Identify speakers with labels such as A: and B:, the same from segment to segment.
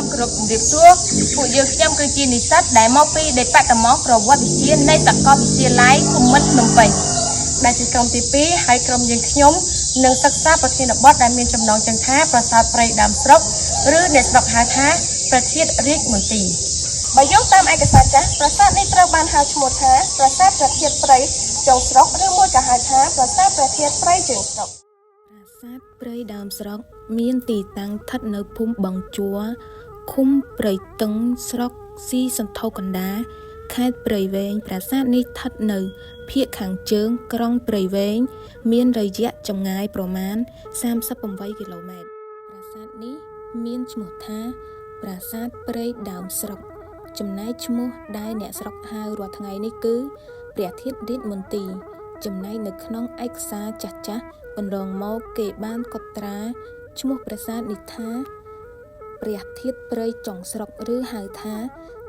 A: มกรุบดิบซัวผู้ยืมเชื่อมคือจีนิสัตได้มอปีได้ปัตตมองประวัติเชียนในสักกอวิเชียไลคุมมัดนมไปได้ที่กรมตีปีให้กรมยิงขยมหนึ่งศึกษาประเทศบอสได้มีจำนองจังท้าประสาทไพรดำสรกหรือเนสรกหาท้าประเทศริกมนตีใบยกตามเอกสารจ้ะประสาทในตระบานหาชมท้าประสาทประเทศไพรจงสรกหรือมวยกับหาท้าประสาทประเทศไพรจึงสรก
B: ប្រាសាទព្រៃដើមស្រុកមានទីតាំងស្ថិតនៅភូមិបឹងជួរឃុំព្រៃតឹងស្រុកស៊ីសន្ធោកណ្ដាលខេត្តព្រៃវែងប្រាសាទនេះស្ថិតនៅភាគខាងជើងក្រុងព្រៃវែងមានរយៈចម្ងាយប្រមាណ38គីឡូម៉ែត្រប្រាសាទនេះមានឈ្មោះថាប្រាសាទព្រៃដើមស្រុកចំណែកឈ្មោះដែលអ្នកស្រុកហៅរាល់ថ្ងៃនេះគឺព្រះធាតុរាជមន្ទីរចំណែកនៅក្នុងឯកសារចាស់បណ្ដងមកគេបានកត់ត្រាឈ្មោះប្រាសាទនេះថាព្រះធាតុព្រៃចុងស្រុកឬហៅថា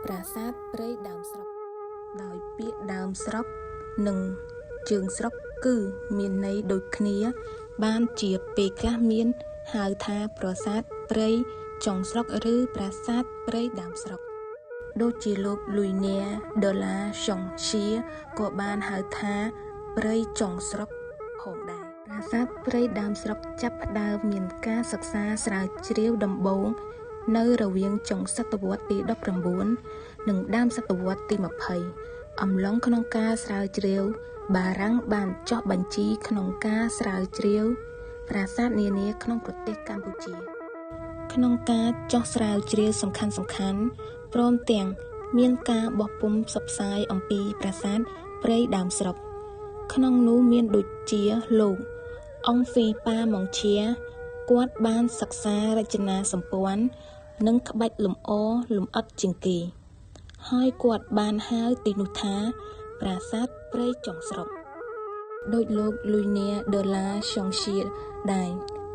B: ប្រាសាទព្រៃដើមស្រុកដោយពាក្យដើមស្រុកនិងជើងស្រុកគឺមានន័យដូចគ្នាបានជាពេលខ្លះមានហៅថាប្រាសាទព្រៃចុងស្រុកឬប្រាសាទព្រៃដើមស្រុកដូចជាលោកលុយនែដុល្លារចុងឈៀក៏បានហៅថាព្រៃចុងស្រុកផងដែរប្រាសាទព្រៃដើមស្រុកចាប់ផ្ដើមមានការសិក្សាស្រាវជ្រាវដំបូងនៅរវាងចុងសតវត្សទី19និងដើមសតវត្សទី20អំឡុងក្នុងការស្រាវជ្រាវបារាំងបានចុះបញ្ជីក្នុងការស្រាវជ្រាវប្រាសាទនានាក្នុងប្រទេសកម្ពុជាក្នុងការចុះស្រាវជ្រាវសំខាន់ៗព្រមទាំងមានការបោះពុម្ពផ្សព្វផ្សាយអំពីប្រាសាទព្រៃដើមស្រុកក្នុងនោះមានដូចជាលោកអង្គហ្វីប៉ាម៉ុងឈៀគាត់បានសិក្សារចនាសម្ព័ន្ធនិងក្បាច់លម្អលម្អិតជាងគេហើយគាត់បានហៅទីនោះថាប្រាសាទព្រៃចុងស្រុកដោយលោកលុយនែដុល្លារចុងឈៀដែរ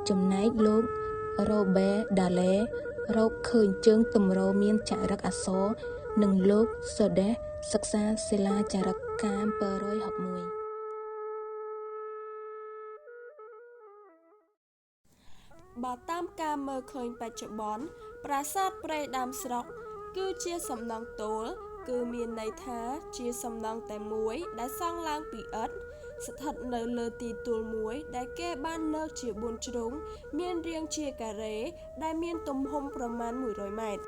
B: ចំណែកលោករ៉ូប៊ែដាឡេរកឃើញជើងទម្រមានចរិកអក្សរនិងលោកសូដេសសិក្សាសិលាចារឹកកាម761
C: បើតាមការមើលឃើញបច្ចុប្បន្នប្រាសាទព្រៃដើមស្រុកគឺជាសំណង់ទោលគឺមានន័យថាជាសំណង់តែមួយដែលសង់ឡើងពីឥដ្ឋស្ថិតនៅលើទីទួលមួយដែលគេបានលើកជា4ជ្រុងមានរាងជាការ៉េដែលមានទំហំប្រមាណ100ម៉ែត្រ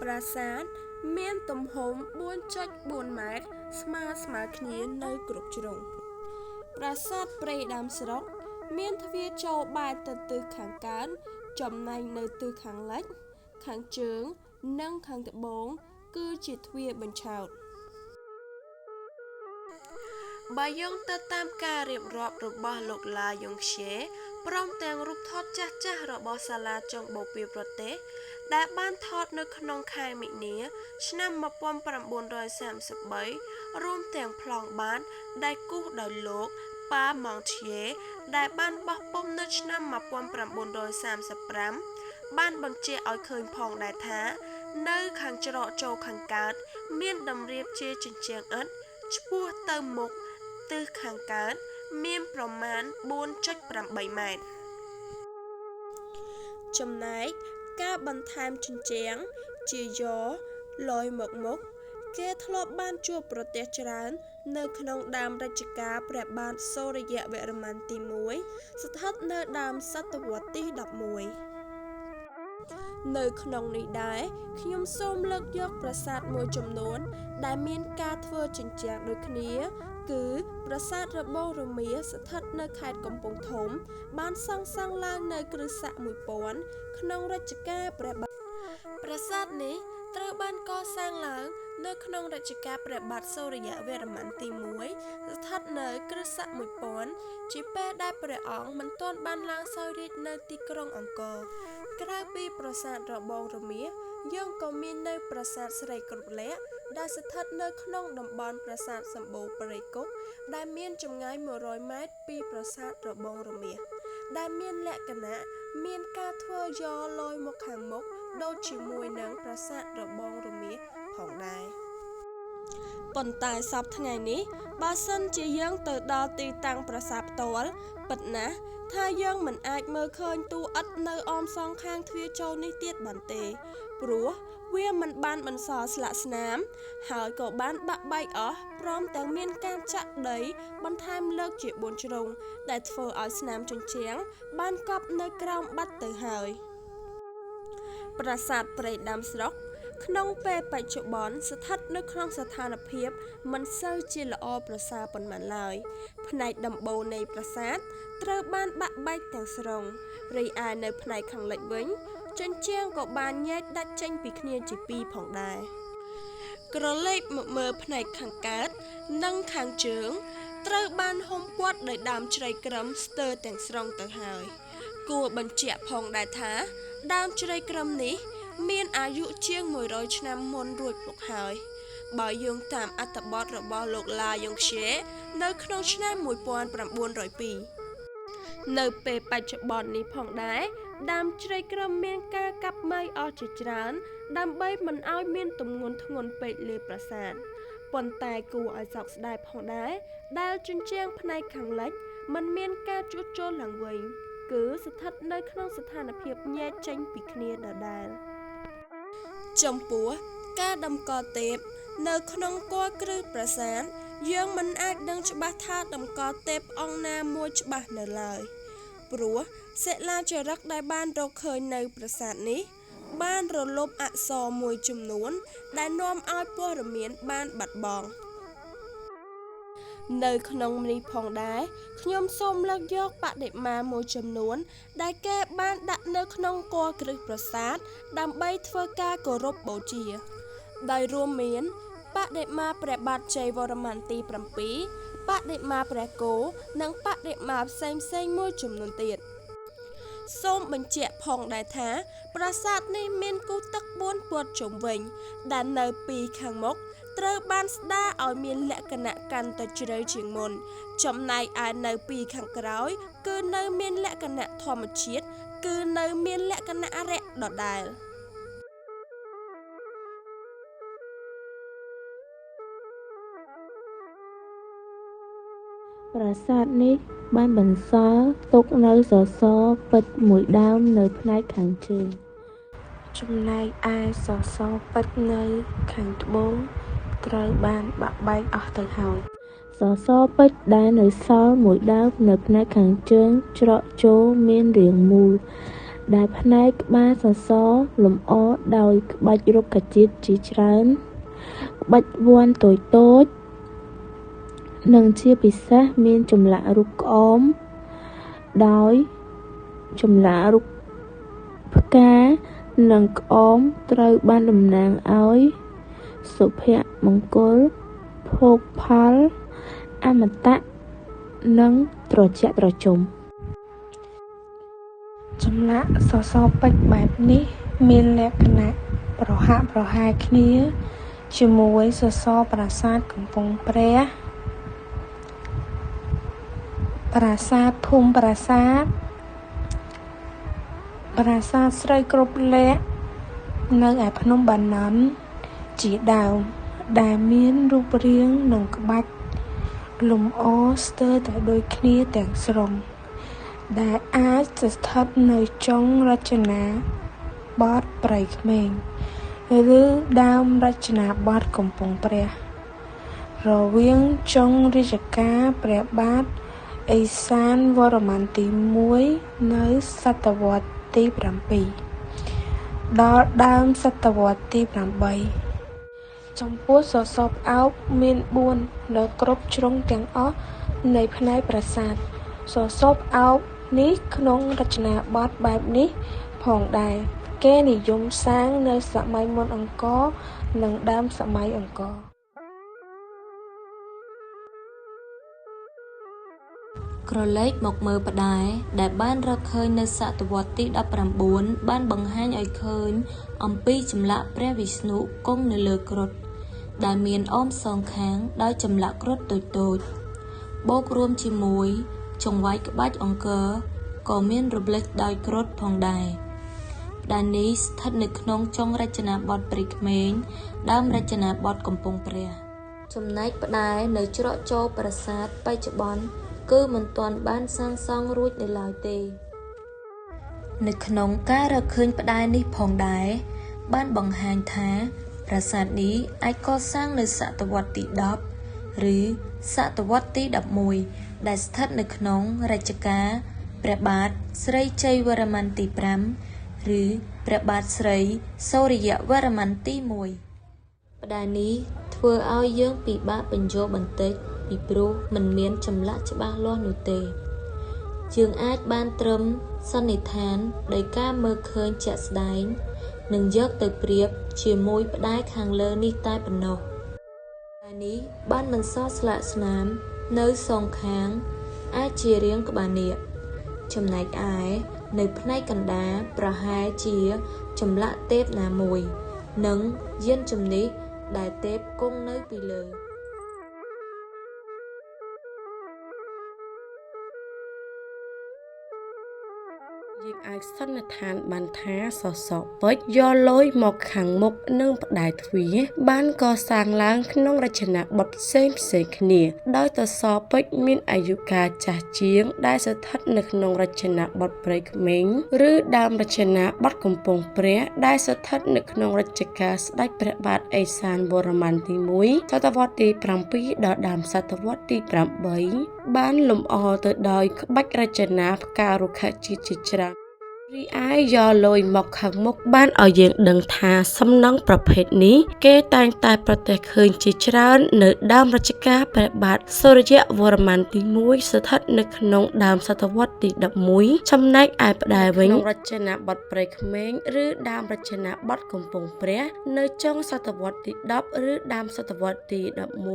C: ប្រាសាទមានទំហំ 4.4 ម៉ែត្រស្មើគ្នានៅគ្រប់ជ្រុងប្រាសាទព្រៃដើមស្រុកមានទ្វារចូលបែរទៅទិសខាងកើតចំណែកនៅទិសខាងលិចខាងជើងនិងខាងត្បូងគឺជាទ្វារបញ្ឆោតបើយោងទៅតាមការរៀបរាប់របស់លោកឡាយ៉ុងខ្យេព្រមទាំងរូបថតចាស់ៗរបស់សាលាចុងបូព៌ាប្រទេសដែលបានថតនៅក្នុងខែមិនិនាឆ្នាំ1933រួមទាំងប្លង់បាតដែលគូសដោយលោកប៉ាម៉ង់ឈៀដែលបានបោះពុម្ពនៅឆ្នាំ1935បានបញ្ជាក់ឲ្យឃើញផងដែរថានៅខាងច្រកចូលខាងកើតមានតម្រៀបជាជញ្ជាំងឥដ្ឋឆ្ពោះទៅមុខទិសខាងកើតមានប្រមាណ 4.8 ម៉ែត្រចំណែកការបន្ថែមជញ្ជាំងជាយ៉លយមកមុខគេធ្លាប់បានជួបប្រទះច្រើននៅក្នុងដើមរជ្ជកាលព្រះបាទសូរ្យវរ្ម័នទី1ស្ថិតនៅដើមសតវត្សទី11នៅក្នុងនេះដែរខ្ញុំសូមលើកយកប្រាសាទមួយចំនួនដែលមានការធ្វើជញ្ជាំងដូចគ្នាគឺប្រាសាទរបងរមៀស្ថិតនៅខេត្តកំពង់ធំបានសាងសង់ឡើងនៅគ្រិស្តសក1000ក្នុងរជ្ជកាលព្រះបាទប្រាសាទនេះត្រូវបានកសាងឡើងនៅក្នុងរជ្ជកាលព្រះបាទសូរ្យវរ្ម័នទី1ស្ថិតនៅគ្រិស្តសក1000ជាពេលដែលព្រះអង្គមិនទាន់បានឡើងសោយរាជ្យនៅទីក្រុងអង្គរក្រៅពីប្រាសាទរបងរមាសយើងក៏មាននៅប្រាសាទស្រីគ្រប់លក្ខណ៍ដែលស្ថិតនៅក្នុងតំបន់ប្រាសាទសម្បូរព្រៃគុកដែលមានចម្ងាយ100ម៉ែត្រពីប្រាសាទរបងរមាសដែលមានលក្ខណៈមានការធ្វើយ៉លយមកខាងមុខដូចជាមួយនឹងប្រាសាទរបងរមាសផងដែរ ប៉ុន្តែសពថ្ងៃនេះបើសិនជាយើងទៅដល់ទីតាំងប្រាសាទផ្ទាល់ពិតណាស់ថាយើងមិនអាចមើលឃើញតួឥដ្ឋនៅអមសងខាងទ្វារចូលនេះទៀតបានទេព្រោះវាមិនបានបន្សល់ស្លាកស្នាមហើយក៏បានបាក់បែកអស់ព្រមទាំងមានការចាក់ដីបន្ថែមលើកជា4ជ្រុងដែលធ្វើឲ្យស្នាមជញ្ជាំងបានកប់នៅក្រោមបាត់ទៅហើយប្រាសាទព្រៃដាំស្រុកក្នុងពេលបច្ចុប្បន្នស្ថិតនៅក្នុងស្ថានភាពមិនសូវជាល្អប្រសើរប៉ុន្មានឡើយផ្នែកដំបូលនៃប្រាសាទត្រូវបានបាក់បែកទាំងស្រុងរីឯនៅផ្នែកខាងលិចវិញជញ្ជាំងក៏បានញែកដាច់ចេញពីគ្នាជាពីរផងដែរក្រឡេកមកមើលផ្នែកខាងកើតនិងខាងជើងត្រូវបានហ៊ុំព័ទ្ធដោយដើមជ្រៃក្រឹមស្ទើរទាំងស្រុងទៅហើយគួរបញ្ជាក់ផងដែរថាដើមជ្រៃក្រឹមនេះមានអាយុជាង100ឆ្នាំមុនរួចមកហើយបើយោងតាមអត្ថបទរបស់លោកឡាយ៉ុងខ្យេនៅក្នុងឆ្នាំ1902នៅពេលបច្ចុប្បន្ននេះផងដែរដើមជ្រៃក្រឹមមានការកាប់មែកអស់ជាច្រើនដើម្បីមិនឲ្យមានទម្ងន់ធ្ងន់ពេកលើប្រាសាទប៉ុន្តែគួរឲ្យសោកស្ដាយផងដែរដែលជញ្ជាំងផ្នែកខាងលិចមិនមានការជួសជុលឡើងវិញគឺស្ថិតនៅក្នុងស្ថានភាពញែកចេញពីគ្នាដដែលចំពោះការតម្កល់ទេពនៅក្នុងគល់គ្រឹះប្រាសាទយើងមិនអាចដឹងច្បាស់ថាតម្កល់ទេពអង្គណាមួយច្បាស់នៅឡើយព្រោះសិលាចារឹកដែលបានរកឃើញនៅប្រាសាទនេះបានរលុបអក្សរមួយចំនួនដែលនាំឲ្យព័ត៌មានបានបាត់បង់នៅក្នុងនេះផងដែរខ្ញុំសូមលើកយកបដិមាមួយចំនួនដែលគេបានដាក់នៅក្នុងគល់គ្រឹះប្រាសាទដើម្បីធ្វើការគោរពបូជាដោយរួមមានបដិមាព្រះបាទជ័យវរ្ម័នទី7បដិមាព្រះគោនិងបដិមាផ្សេងមួយចំនួនទៀតសូមបញ្ជាក់ផងដែរថាប្រាសាទនេះមានគូទឹក4ព័ទ្ធជុំវិញដែលនៅពីខាងមុខត្រូវបានស្ដារឲ្យមានលក្ខណៈកាន់តែជ្រៅជាងមុនចំណែកឯនៅពីខាងក្រោយគឺនៅមានលក្ខណៈធម្មជាតិគឺនៅមានលក្ខណៈរៈដដែល
D: ប្រាសាទនេះបានបន្សល់ទុកនៅសសរពេជ្រមួយដើមនៅផ្នែកខាងជើងចំណែកឯសសរពេជ្រនៅខាងត្បូងត្រូវបានបាក់បែកអស់ទៅហើយសសរពេជ្រដែលនៅសល់មួយដើមនៅផ្នែកខាងជើងច្រកចូលមានរាងមូលដែលផ្នែកក្បាលសសរលម្អដោយក្បាច់រុក្ខជាតិជាច្រើនក្បាច់វ័នតូចនិងជាពិសេសមានចម្លាក់រូបក្អមដោយចម្លាក់រូបផ្កានិងក្អមត្រូវបានតំណាងឲ្យសុភមង្គលភោគផលអមតៈនិងត្រជាក់ត្រជុំចម្លាក់សសរពេជ្របែបនេះមានលក្ខណៈប្រហាក់ប្រហែលគ្នាជាមួយសសរប្រាសាទកំពង់ព្រះប្រាសាទភូមិប្រាសាទស្រីគ្រប់លក្ខនៅឯភ្នំបាណន់ជាដើមដែលមានរូបរាងនិងក្បាច់លម្អស្ទើរតែដូចគ្នាទាំងស្រុងដែលអាចស្ថិតនៅចុងរចនាបថព្រៃក្មេងឬដើមរចនាបថកំពង់ព្រះរវាងចុងរាជការព្រះបាទឥសានវរ្ម័នទី1នៅសតវត្សទី7ដល់ដើមសតវត្សទី8ចំពោះសសរផ្អោកមាន4នៅគ្រប់ជ្រុងទាំងអស់នៃផ្នែកប្រាសាទសសរផ្អោកនេះក្នុងរចនាបថបែបនេះផងដែរគេនិយមសាងនៅសម័យមុនអង្គរនិងដើមសម័យអង្គរ
E: ក្រឡេកមកមើលផ្តែរដែលបានរកឃើញនៅសតវត្សទី19បានបង្ហាញឲ្យឃើញអំពីចម្លាក់ព្រះវិស្ណុគង់នៅលើគ្រុឌដែលមានអមសងខាងដោយចម្លាក់គ្រុឌតូចបូករួមជាមួយចង្វាយក្បាច់អង្គរក៏មានរំលេចដោយគ្រុឌផងដែរផ្តែរនេះស្ថិតនៅក្នុងចុងរចនាបថព្រៃក្មេងដើមរចនាបថកំពង់ព្រះ ចំណែកផ្តែរនៅច្រកចូលប្រាសាទបច្ចុប្បន្នគឺមិនទាន់បានសាងសង់រួចនៅឡើយទេនៅក្នុងការរកឃើញផ្តែរនេះផងដែរបានបង្ហាញថាប្រាសាទនេះអាចកសាងនៅសតវត្សទី10ឬសតវត្សទី11ដែលស្ថិតនៅក្នុងរជ្ជកាលព្រះបាទស្រីជ័យវរ្ម័នទី5ឬព្រះបាទស្រីសូរ្យវរ្ម័នទី1ផ្តែរនេះធ្វើឲ្យយើងពិបាកបញ្យល់បន្តិចពីព្រោះមិនមានចម្លាក់ច្បាស់លាស់នោះទេយើងអាចបានត្រឹមសន្និដ្ឋានដោយការមើលឃើញជាក់ស្ដែងនិងយកទៅប្រៀបជាមួយផ្តែរខាងលើនេះតែប៉ុណ្ណោះផ្តែរនេះបានបន្សល់ស្លាកស្នាមនៅសងខាងអាចជារាងក្បាលនាគចំណែកឯនៅផ្នែកកណ្ដាលប្រហែលជាចម្លាក់ទេពណាមួយនិងយានជំនិះដែលទេពគង់នៅពីលើ
F: យើងអាចសន្និដ្ឋានបានថាសសរពេជ្រយកលុយមកខាងមុខនឹងផ្តែរទ្វារបានកសាងឡើងក្នុងរចនាបថផ្សេងគ្នាដោយសសរពេជ្រមានអាយុកាលចាស់ជាងដែលស្ថិតនៅក្នុងរចនាបថព្រៃក្មេងឬដើមរចនាបថកំពង់ព្រះដែលស្ថិតនៅក្នុងរជ្ជកាលស្ដេចព្រះបាទឦសានវរ្ម័នទី1សតវត្សទី7ដល់ដើមសតវត្សទី8បានលម្អទៅដោយក្បាច់រចនាផ្ការុក្ខជាតិជាច្រើនរីឯយកលុយមកខាងមុខបានឲ្យយើងដឹងថាសំណង់ប្រភេទនេះគេតែងតែប្រទះឃើញជាច្រើននៅដើមរជ្ជកាលព្រះបាទសូរ្យវរ្ម័នទី1ស្ថិតនៅក្នុងដើមសតវត្សទី11ចំណែកឯផ្តែរវិញរចនាបថព្រៃក្មេងឬដើមរចនាបថកំពង់ព្រះនៅចុងសតវត្សទី10ឬដើមសតវត្សទី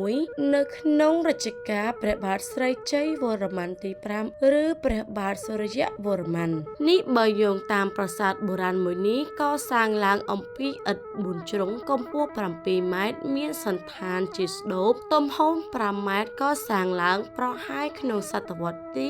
F: 11នៅក្នុងរជ្ជកាលព្រះបាទស្រីជ័យវរ្ម័នទី5ឬព្រះបាទសូរ្យវរ្ម័ននេះបើយោងតាមប្រាសាទបុរាណមួយនេះកសាងឡើងអំពីឥដ្ឋ4ជ្រុងកម្ពស់7ម៉ែត្រមានសន្តានជាស្ដូបទំហំ5ម៉ែត្រកសាងឡើងប្រហែលក្នុងសតវត្សទី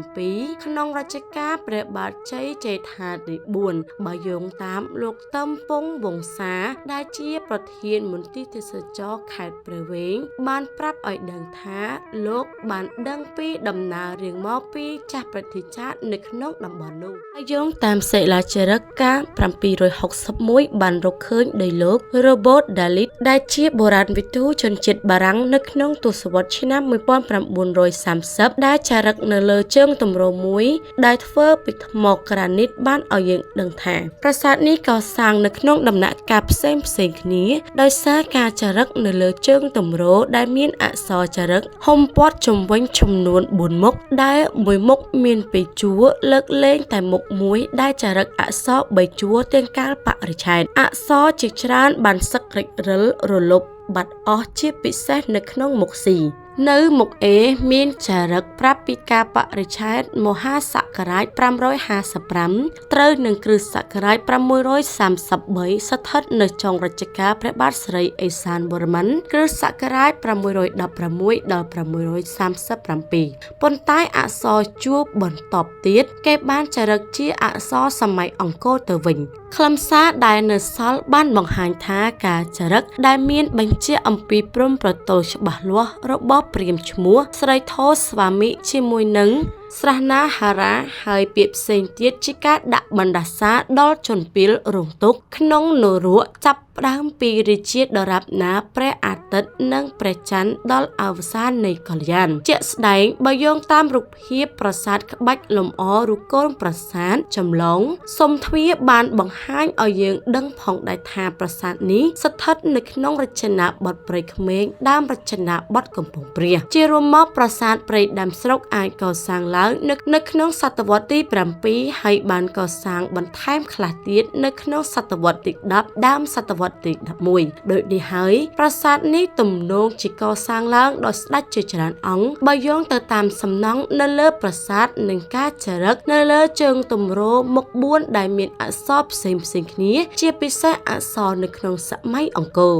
F: 17ក្នុងរជ្ជកាលព្រះបាទជ័យជេដ្ឋាទី4បើយោងតាមលោកតំពងវង្សាដែលជាប្រធានមន្ទីរទេសចរខេត្តព្រះវែងបានប្រាប់ឲ្យដឹងថាលោកបានដឹងពីដំណើររៀងមកពីចាស់ព្រឹទ្ធាចារ្យនៅក្នុងតំបន់នោះហើយយោងតាមសិលាចារឹកកាល761បានរកឃើញដោយលោក Robert Dalit ដែលជាបុរាណវិទូជនជាតិបារាំងនៅក្នុងទសវត្សរ៍ឆ្នាំ1930ដែលចារឹកនៅលើជើងទម្រមួយដែលធ្វើពីថ្មក្រានីតបានឲ្យយើងដឹងថាប្រាសាទនេះកសាងនៅក្នុងដំណាក់កាលផ្សេងគ្នាដោយសារការចារឹកនៅលើជើងទម្រដែលមានអក្សរចារឹកហ៊ុំព័ទ្ធជុំវិញចំនួន4មុខដែលមួយមុខមានពីរជួរលើកលែងតែមុខមួយដែលចារឹកអក្សរ3ជួរទាំងកាលបរិច្ឆេទអក្សរជាច្រើនបានសឹករិចរិលរលុបបាត់អស់ជាពិសេសនៅក្នុងមុខ C នៅមុខ A មានចារឹកប្រាប់ពីកាលបរិច្ឆេទមហាសករាជ555ត្រូវនឹងគ្រិស្តសករាជ633ស្ថិតនៅចុងរជ្ជកាលព្រះបាទស្រីឦសានវរ្ម័នគ្រិស្តសករាជ616ដល់637ប៉ុន្តែអក្សរជួបបន្តទៀតគេបានចារឹកជាអក្សរសម័យអង្គរទៅវិញខ្លឹមសារដែលនៅសល់បានបង្ហាញថាការចារឹកដែលមានបញ្ជាក់អំពីព្រំប្រទល់ច្បាស់លាស់របស់ព្រាហ្មណ៍ឈ្មោះស្រីធោស្វាមីជាមួយនឹងស្រះណាហារ៉ាហើយពាក្យផ្សេងទៀតជាការដាក់បណ្ដាសាដល់ជនពីលរងទុក្ខក្នុងនរកចាប់ផ្ដើមពីរាជាដរាបណាព្រះអាទិត្យនិងព្រះច័ន្ទដល់អវសាននៃកល្យាណជាក់ស្ដែងបើយោងតាមរូបភាពប្រាសាទក្បាច់លម្អរូបកូនប្រាសាទចម្លងសុំទ្វារបានបង្ហាញឲ្យយើងដឹងផងដែរថាប្រាសាទនេះស្ថិតនៅក្នុងរចនាបថព្រៃក្មេងដើមរចនាបថកំពង់ព្រះជារួមមកប្រាសាទព្រៃដើមស្រុកអាចកសាងឡើងនៅក្នុងសតវត្សទី7ហើយបានកសាងបន្ថែមខ្លះទៀតនៅក្នុងសតវត្សទី10ដើមសតវត្សទី11ដូចនេះហើយប្រាសាទនេះទំនងជាកសាងឡើងដោយស្ដេចជាច្រើនអង្គបើយោងទៅតាមសំណង់នៅលើប្រាសាទនិងការចារឹកនៅលើជើងទម្រមុខ4ដែលមានអក្សរផ្សេងគ្នាជាពិសេសអក្សរនៅក្នុងសម័យអង្គរ